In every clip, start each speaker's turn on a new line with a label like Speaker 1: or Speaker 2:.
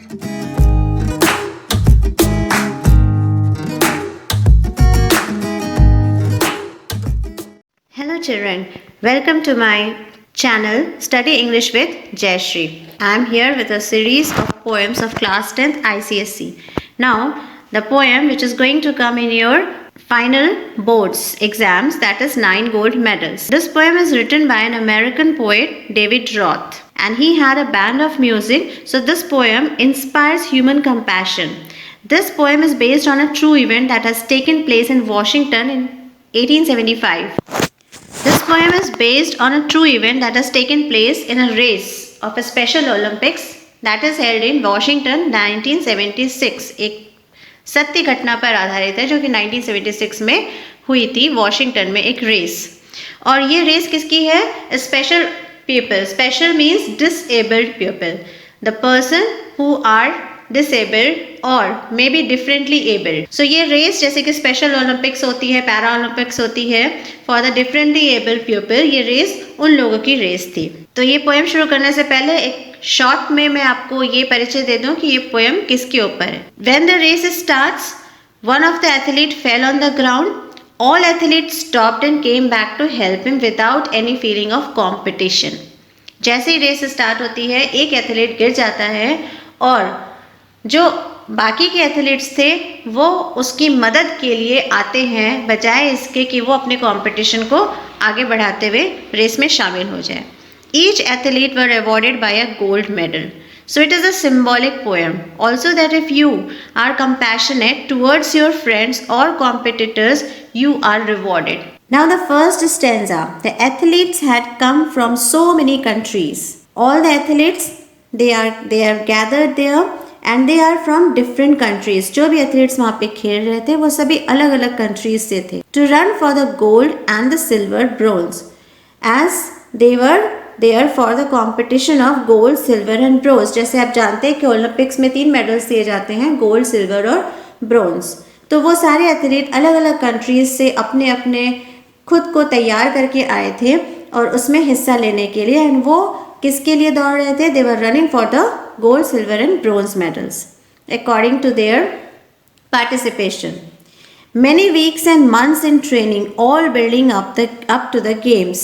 Speaker 1: Hello children, welcome to my channel Study English with Jayashree. I am here with a series of poems of class 10th ICSE. Now the poem which is going to come in your final boards exams, that is 9 gold medals. This poem is written by an American poet, David Roth, and he had a band of music, so this poem inspires human compassion. This poem is based on a true event that has taken place in Washington in 1875. This poem is based on a true event that has taken place in a race of a Special Olympics that is held in Washington 1976. एक सत्य घटना पर आधारित है जो कि 1976 में हुई थी वॉशिंगटन में एक रेस। और ये रेस किसकी है? Special people. Special means disabled people, the person who are disabled or maybe differently abled. So ये रेस जैसे कि स्पेशल ओलंपिक्स होती है, पैरा ओलंपिक्स होती है for the differently abled people, ये रेस उन लोगों की रेस थी। तो ये पोएम शुरू करने से पहले एक शॉर्ट में मैं आपको ये परिचय दे दूं कि ये पोएम किसके ऊपर है। When the race starts, one of the athlete fell on the ground. All athletes stopped and came back to help him without any feeling of competition. जैसे ही रेस स्टार्ट होती है, एक एथलीट गिर जाता है और जो बाकी के एथलीट्स थे वो उसकी मदद के लिए आते हैं, बजाय इसके कि वो अपने कंपटीशन को आगे बढ़ाते हुए रेस में शामिल हो जाए। Each athlete were awarded by a gold medal. So it is a symbolic poem. Also that if you are compassionate towards your friends or competitors, you are rewarded. Now the first stanza. The athletes had come from so many countries. All the athletes, they are gathered there. And they are from different countries. जो भी athletes वहाँ पे खेल रहे थे वो सभी अलग अलग कंट्रीज से थे। To run for the gold and the silver bronze, as they were there for the competition of gold silver and bronze. जैसे आप जानते हैं कि ओलंपिक्स में 3 मेडल्स दिए जाते हैं, गोल्ड, सिल्वर और ब्रोंज। तो वो सारे एथलीट अलग अलग कंट्रीज से अपने अपने खुद को तैयार करके आए थे और उसमें हिस्सा लेने के लिए। एंड वो किसके लिए दौड़ रहे थे? They were running for the gold, silver and bronze medals according to their participation. Many weeks and months in training, all building up to the games.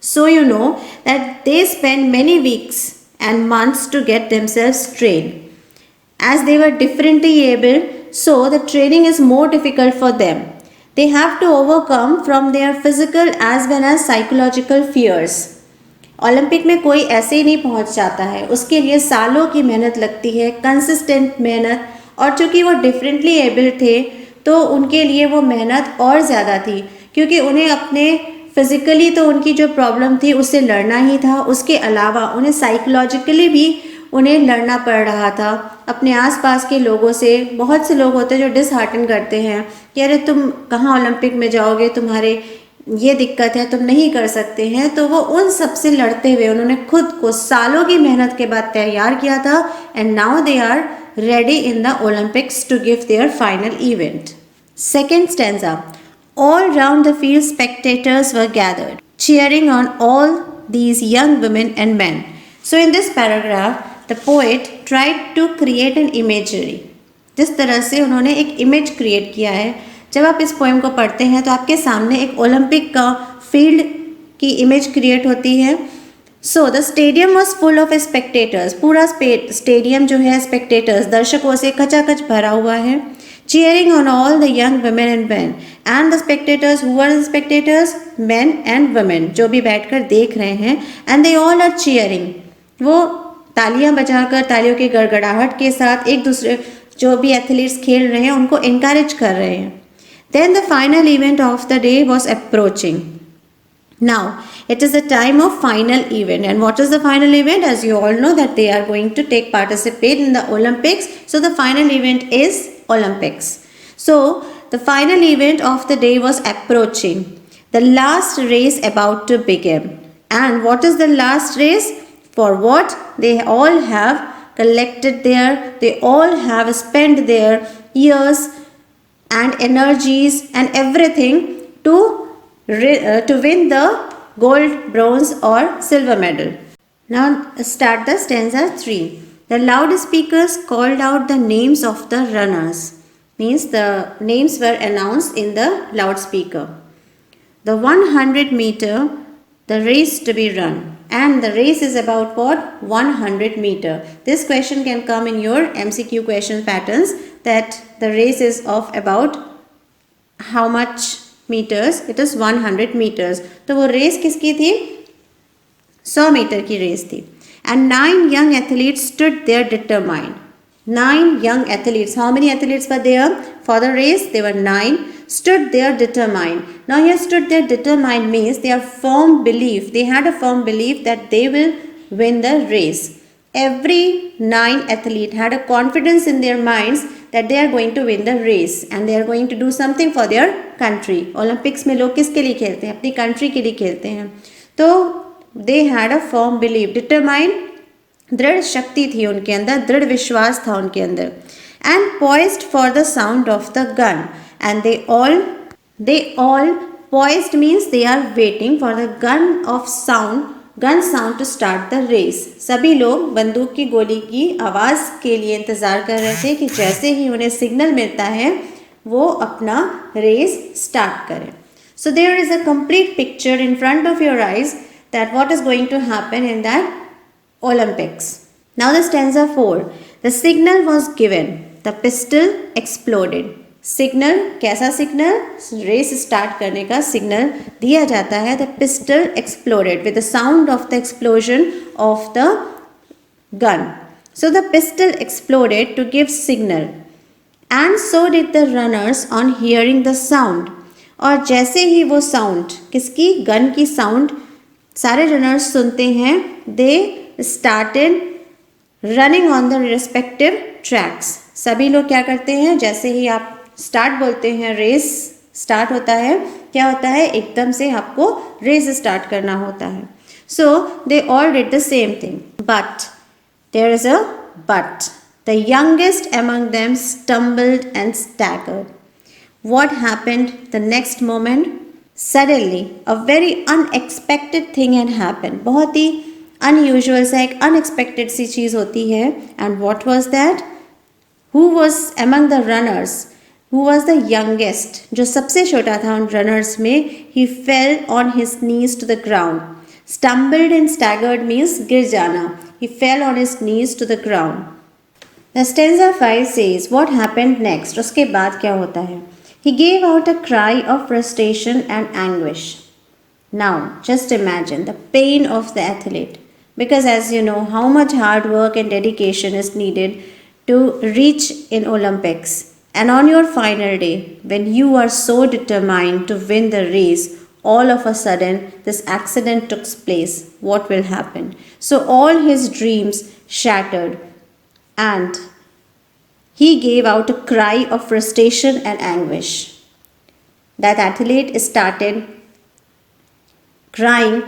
Speaker 1: So you know that they spent many weeks and months to get themselves trained. As they were differently able, so the training is more difficult for them. They have to overcome from their physical as well as psychological fears. Olympic में कोई ऐसे ही नहीं पहुंच जाता है, उसके लिए सालों की मेहनत लगती है, कंसिस्टेंट मेहनत। और चूंकि वो डिफरेंटली एबल थे तो उनके लिए वो मेहनत और ज़्यादा थी, क्योंकि उन्हें अपने फिज़िकली तो उनकी जो प्रॉब्लम थी उससे लड़ना ही था, उसके अलावा उन्हें साइकोलॉजिकली भी उन्हें लड़ना पड़ रहा था अपने आसपास के लोगों से। बहुत से लोग होते हैं जो डिसहार्टन करते हैं कि अरे तुम कहाँ ओलंपिक में जाओगे, तुम्हारे ये दिक्कत है, तुम नहीं कर सकते हैं। तो वो उन सब से लड़ते हुए उन्होंने खुद को सालों की मेहनत के बाद तैयार किया था। And now they are ready in the Olympics to give their final event. Second stanza. All round the field spectators were gathered, cheering on all these young women and men. So in this paragraph, the poet tried to create an imagery. जिस तरह से उन्होंने एक image create किया है। जब आप इस पोएम को पढ़ते हैं तो आपके सामने एक ओलंपिक का फील्ड की इमेज क्रिएट होती है। So the stadium was full of spectators. पूरा स्टेडियम जो है स्पेक्टेटर्स, दर्शकों से खचाखच भरा हुआ है। Cheering on all the young women and man, and the spectators who are the spectators, man and women, जो भी बैठकर देख रहे हैं। And they all are cheering, वो तालियां बजाकर, तालियों की गड़गड़ाहट के साथ एक दूसरे जो भी एथलीट्स खेल रहे हैं उनको इनकरेज कर रहे हैं। Then the final event of the day was approaching. Now it is the time of final event. And what is the final event? As you all know that they are going to participate in the Olympics. So the final event is Olympics. So the final event of the day was approaching. The last race about to begin. And what is the last race? For what? They all have collected there. They all have spent their years and energies and everything to win the gold, bronze or silver medal. Now start the stanza 3. The loudspeakers called out the names of the runners. Means the names were announced in the loudspeaker. The 100-meter, the race to be run. And the race is about what? 100 meter. This question can come in your MCQ question patterns, that the race is of about how much meters? It is 100 meters. तो वो race किसकी थी? 100 metre की race थी. And 9 young athletes stood there determined. 9 young athletes. How many athletes were there for the race? There were 9. Stood there determined. Now here stood there determined means they have firm belief. They had a firm belief that they will win the race. Every 9 athlete had a confidence in their minds that they are going to win the race and they are going to do something for their country. Olympics में लोग किसके लिए खेलते हैं? अपनी country के लिए खेलते हैं. तो they had a firm belief. Determined, दृढ़ शक्ति थी उनके अंदर, दृढ़ विश्वास था उनके अंदर. And poised for the sound of the gun. And they all poised means they are waiting for the gun sound to start the race. सभी लोग बंदूक की गोली की आवाज़ के लिए इंतज़ार कर रहे थे कि जैसे ही उन्हें सिग्नल मिलता है वो अपना रेस स्टार्ट करें. So there is a complete picture in front of your eyes that what is going to happen in that Olympics. Now the stanza 4. The signal was given. The pistol exploded. Signal, कैसा signal? Race start करने का signal दिया जाता है. The pistol exploded with the sound of the explosion of the gun. So the pistol exploded to give signal and so did the runners on hearing the sound. और जैसे ही वो sound, किसकी? Gun की sound, सारे runners सुनते हैं. They started running on the respective tracks. सभी लोग क्या करते हैं? जैसे ही आप स्टार्ट बोलते हैं, रेस स्टार्ट होता है, क्या होता है? एकदम से आपको रेस स्टार्ट करना होता है. So they all did the same thing. But there is a but. The youngest among them stumbled and staggered. What happened the next moment? Suddenly a very unexpected thing had happened. बहुत ही unusual सा, एक unexpected सी चीज़ होती है. And what was that? Who was among the runners? Who was the youngest? जो सबसे छोटा था उन runners में. He fell on his knees to the ground. Stumbled and staggered means गिर जाना. He fell on his knees to the ground. The stanza 5 says, what happened next? उसके बाद क्या होता है? He gave out a cry of frustration and anguish. Now, just imagine the pain of the athlete. Because as you know, how much hard work and dedication is needed to reach in Olympics. And on your final day, when you are so determined to win the race, all of a sudden, this accident took place. What will happen? So all his dreams shattered and he gave out a cry of frustration and anguish. That athlete started crying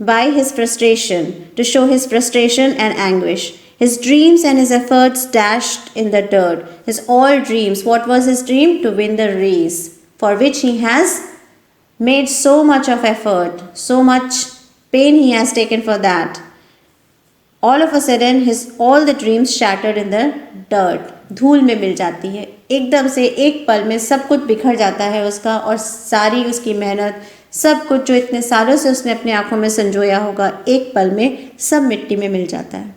Speaker 1: by his frustration, to show his frustration and anguish. His dreams and his efforts dashed in the dirt. His all dreams. What was his dream? To win the race, for which he has made so much of effort, so much pain he has taken for that. All of a sudden, all the dreams shattered in the dirt. धूल में मिल जाती है. एकदम से एक पल में सब कुछ बिखर जाता है उसका, और सारी उसकी मेहनत, सब कुछ जो इतने सालों से उसने अपनी आंखों में संजोया होगा, एक पल में सब मिट्टी में मिल जाता है.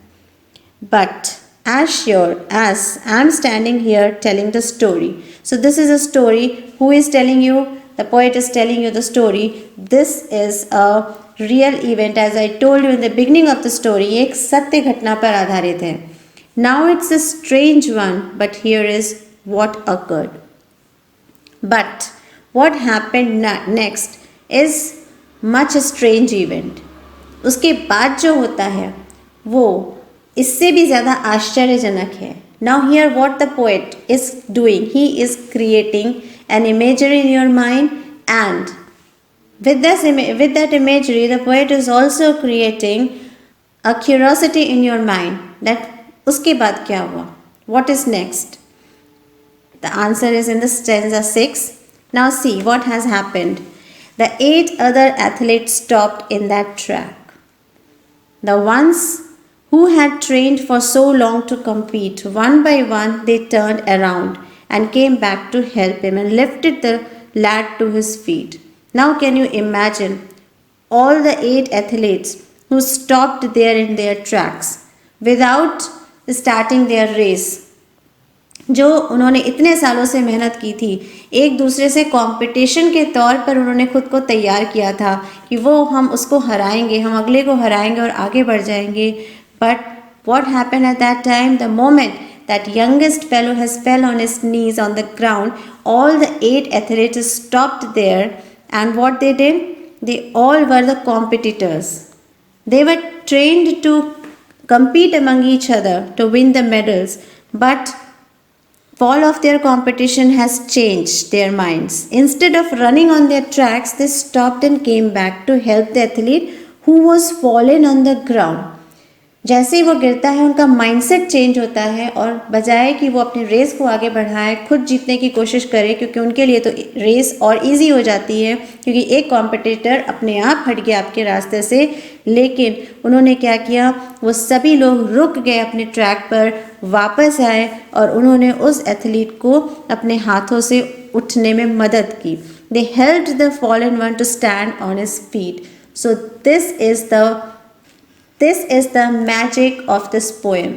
Speaker 1: But as sure as I'm standing here telling the story. So this is a story. Who is telling you? The poet is telling you the story. This is a real event. As I told you in the beginning of the story, एक सत्य घटना पर आधारित है. Now it's a strange one, but here is what occurred. But what happened next is much a strange event. उसके बाद जो होता है वो इससे भी ज़्यादा आश्चर्यजनक है. Now here what the poet is doing, he is creating an imagery in your mind, and with that imagery the poet is also creating a curiosity in your mind that उसके बाद क्या हुआ? What is next? The answer is in the stanza 6. Now see what has happened. The 8 other athletes stopped in that track. The ones who had trained for so long to compete. One by one, they turned around and came back to help him and lifted the lad to his feet. Now, can you imagine all the 8 athletes who stopped there in their tracks without starting their race? जो उन्होंने इतने सालों से मेहनत की थी, एक दूसरे से कंपटीशन के तौर पर उन्होंने खुद को तैयार किया था कि वो हम उसको हराएंगे, हम अगले को हराएंगे और आगे बढ़ जाएंगे. But what happened at that time? The moment that youngest fellow has fell on his knees on the ground, all the 8 athletes stopped there, and what they did? They all were the competitors. They were trained to compete among each other to win the medals, but fall of their competition has changed their minds. Instead of running on their tracks, they stopped and came back to help the athlete who was fallen on the ground. जैसे ही वो गिरता है उनका mindset change होता है और बजाय कि वो अपनी रेस को आगे बढ़ाएं, खुद जीतने की कोशिश करें, क्योंकि उनके लिए तो रेस और इजी हो जाती है क्योंकि एक कॉम्पिटिटर अपने आप हट गया आपके रास्ते से. लेकिन उन्होंने क्या किया, वो सभी लोग रुक गए अपने ट्रैक पर, वापस आए और उन्होंने उस एथलीट को अपने हाथों से उठने में मदद की. दे helped the fallen one two stand on his feet. So This is the magic of this poem.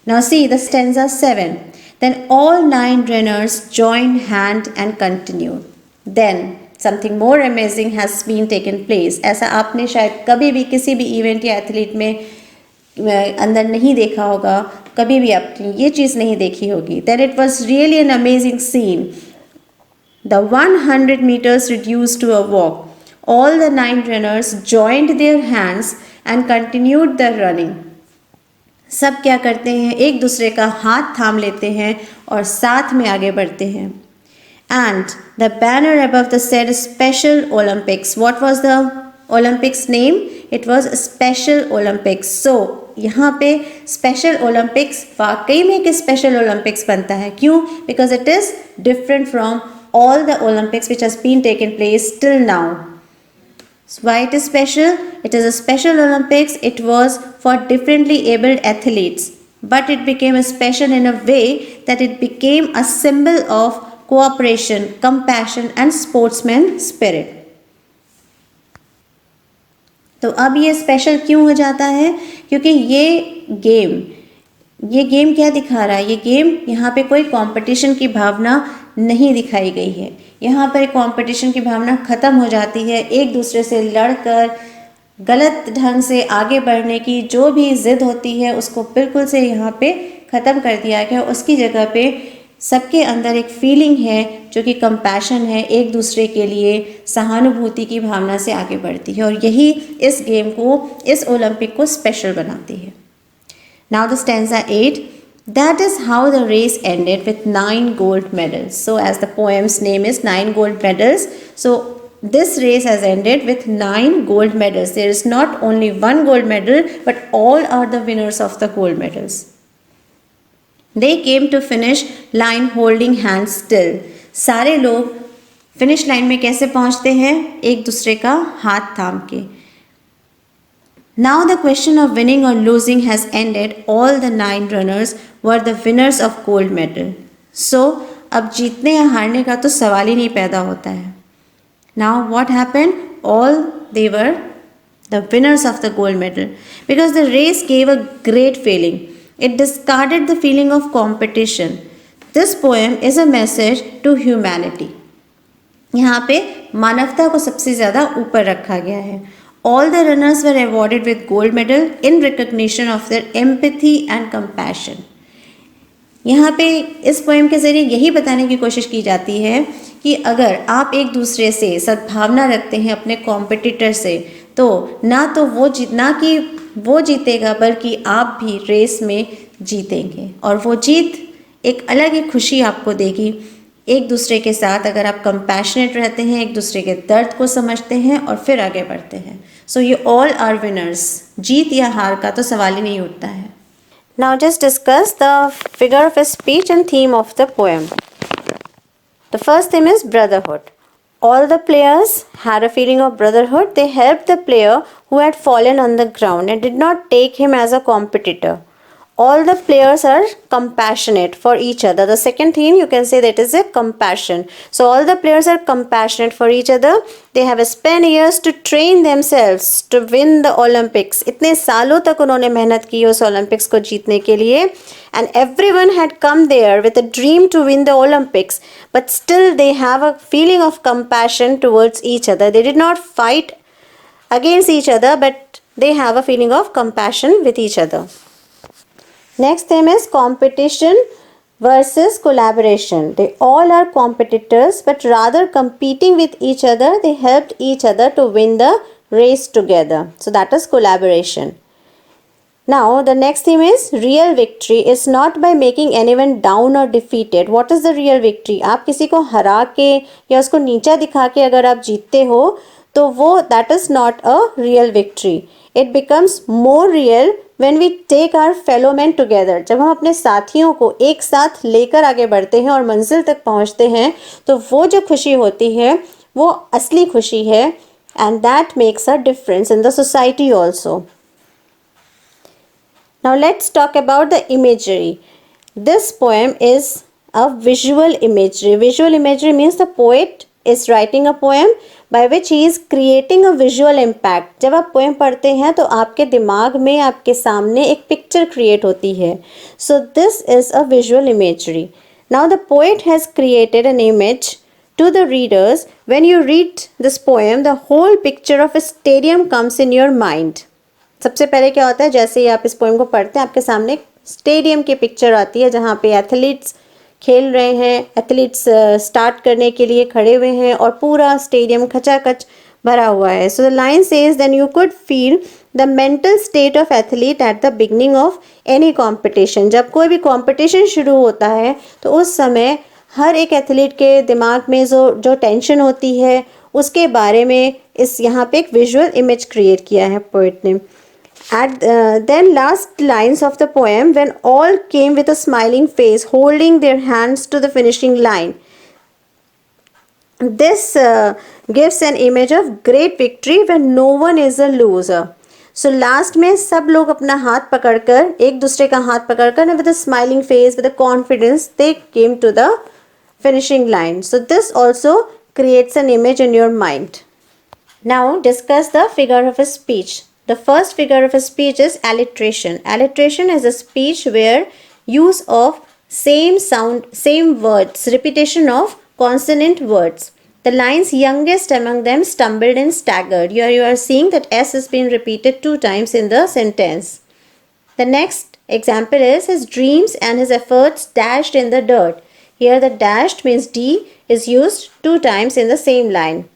Speaker 1: Now see the stanza 7. Then all 9 runners joined hand and continued. Then something more amazing has been taken place. ऐसा आपने शायद कभी भी किसी भी event या athlete में अंदर नहीं देखा होगा, कभी भी आपने ये चीज़ नहीं देखी होगी. Then it was really an amazing scene. The 100 meters reduced to a walk. All the 9 runners joined their hands and continued the running. सब क्या करते हैं, एक दूसरे का हाथ थाम लेते हैं और साथ में आगे बढ़ते हैं. And the banner above the said Special Olympics. What was the Olympics name? It was Special Olympics. So यहाँ पे Special Olympics वाकई में एक Special Olympics बनता है. क्यों? Because it is different from all the Olympics which has been taken place till now. So why it is special? It is a special Olympics. It was for differently abled athletes, but it became a special in a way that it became a symbol of cooperation, compassion and sportsman spirit. तो अब ये special क्यों हो जाता है? क्योंकि ये game क्या दिखा रहा है? ये गेम यहाँ पे कोई कंपटीशन की भावना नहीं दिखाई गई है. यहाँ पर कंपटीशन की भावना ख़त्म हो जाती है. एक दूसरे से लड़कर गलत ढंग से आगे बढ़ने की जो भी ज़िद होती है उसको बिल्कुल से यहाँ पे ख़त्म कर दिया गया. उसकी जगह पे सबके अंदर एक फीलिंग है जो कि कंपैशन है, एक दूसरे के लिए सहानुभूति की भावना से आगे बढ़ती है, और यही इस गेम को, इस ओलंपिक को स्पेशल बनाती है. Now the stanza 8. That is how the race ended with 9 gold medals. So as the poem's name is 9 gold medals, so this race has ended with 9 gold medals. There is not only one gold medal, but all are the winners of the gold medals. They came to finish line holding hands still. सारे लोग finish line में कैसे पहुंचते हैं? एक दूसरे का हाथ थाम के. Now the question of winning or losing has ended. All the 9 runners were the winners of gold medal. So अब जीतने या हारने का तो सवाल ही नहीं पैदा होता है. Now what happened? All they were the winners of the gold medal because the race gave a great feeling. It discarded the feeling of competition. This poem is a message to humanity. यहाँ पे मानवता को सबसे ज़्यादा ऊपर रखा गया है. All the runners were awarded with gold medal in recognition of their empathy and compassion. यहाँ पे इस पोएम के ज़रिए यही बताने की कोशिश की जाती है कि अगर आप एक दूसरे से सद्भावना रखते हैं अपने कॉम्पिटिटर से, तो ना तो कि वो जीतेगा बल्कि आप भी रेस में जीतेंगे, और वो जीत एक अलग ही खुशी आपको देगी. एक दूसरे के साथ अगर आप कंपैशनेट रहते हैं, एक दूसरे के दर्द को समझते हैं और फिर आगे बढ़ते हैं. So you all are winners. जीत या हार का तो सवाल ही नहीं उठता है. Now just discuss the figure of speech and theme of the poem. The first theme is brotherhood. All the players had a feeling of brotherhood. They helped the player who had fallen on the ground and did not take him as a competitor. All the players are compassionate for each other. The second theme you can say that is a compassion. So all the players are compassionate for each other. They have spent years to train themselves to win the Olympics. इतने सालों तक उन्होंने मेहनत की उस Olympics को जीतने के लिए. And everyone had come there with a dream to win the Olympics. But still they have a feeling of compassion towards each other. They did not fight against each other, but they have a feeling of compassion with each other. Next theme is competition versus collaboration. They all are competitors, but rather competing with each other, they helped each other to win the race together. So that is collaboration. Now the next theme is real victory is not by making anyone down or defeated. What is the real victory? आप किसी को हरा के या उसको नीचा दिखा के अगर आप जीतते हो तो वो that is not a real victory. It becomes more real when we take our fellow men together. जब हम अपने साथियों को एक साथ लेकर आगे बढ़ते हैं और मंजिल तक पहुंचते हैं तो वो जो खुशी होती है वो असली खुशी है and that makes a difference in the society also. Now let's talk about the imagery. This poem is a visual imagery. Visual imagery means the poet is writing a poem by which he is creating a visual impact. जब आप poem पढ़ते हैं तो आपके दिमाग में आपके सामने एक picture create होती है. So this is a visual imagery. Now the poet has created an image to the readers. When you read this poem, the whole picture of a stadium comes in your mind. सबसे पहले क्या होता है, जैसे ही आप इस poem को पढ़ते हैं आपके सामने स्टेडियम की पिक्चर आती है जहाँ पे एथलीट्स खेल रहे हैं, एथलीट्स स्टार्ट करने के लिए खड़े हुए हैं और पूरा स्टेडियम खचाखच भरा हुआ है. So the line says then you could feel the mental state of athlete at the beginning of any competition. जब कोई भी कॉम्पिटिशन शुरू होता है तो उस समय हर एक एथलीट के दिमाग में जो टेंशन होती है उसके बारे में इस यहाँ पे एक विजुअल इमेज क्रिएट किया है पोएट ने. At then last lines of the poem, when all came with a smiling face, holding their hands to the finishing line. This gives an image of great victory when no one is a loser. So last में सब लोग अपना हाथ पकड़कर एक दूसरे का हाथ पकड़कर with a smiling face, with a confidence, they came to the finishing line. So this also creates an image in your mind. Now discuss the figure of a speech. The first figure of a speech is alliteration. Alliteration is a speech where use of same sound, same words, repetition of consonant words. The lines youngest among them stumbled and staggered. Here you are seeing that S has been repeated 2 times in the sentence. The next example is his dreams and his efforts dashed in the dirt. Here the dashed means D is used 2 times in the same line.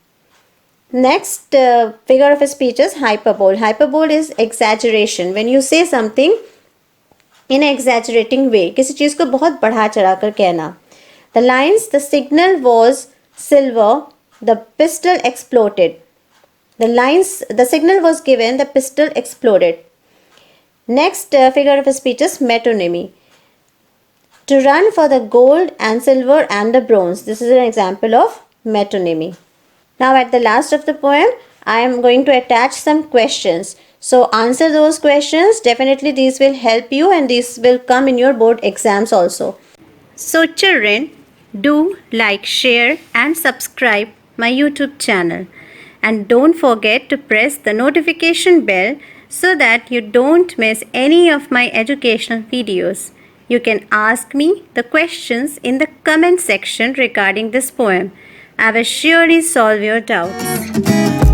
Speaker 1: Next figure of a speech is hyperbole. Hyperbole is exaggeration. When you say something in an exaggerating way, किसी चीज़ को बहुत बढ़ा चढ़ा कर कहना. The lines, the signal was silver, the pistol exploded. The lines, the signal was given, the pistol exploded. Next figure of a speech is metonymy. To run for the gold and silver and the bronze. This is an example of metonymy. Now at the last of the poem, I am going to attach some questions. So answer those questions. Definitely these will help you and these will come in your board exams also. So children, do like, share and subscribe my YouTube channel. And don't forget to press the notification bell so that you don't miss any of my educational videos. You can ask me the questions in the comment section regarding this poem. I will surely solve your doubts.